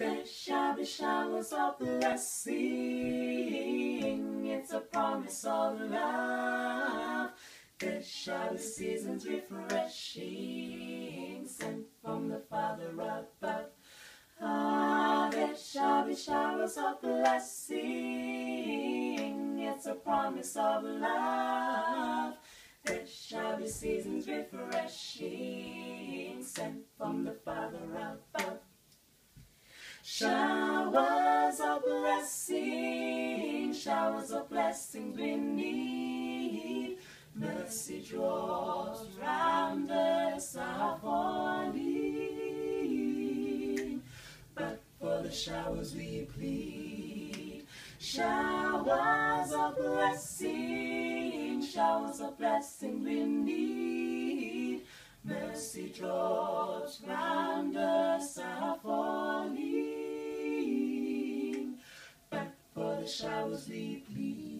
There shall be showers of blessing. It's a promise of love. There shall be seasons refreshing, sent from the Father above. Ah, there shall be showers of blessing. It's a promise of love. There shall be seasons refreshing, sent from the Father above. Showers of blessing we need. Mercy drops round us are falling, but for the showers we plead. Showers of blessing we need. Mercy drops round us are falling, but for the showers we plead.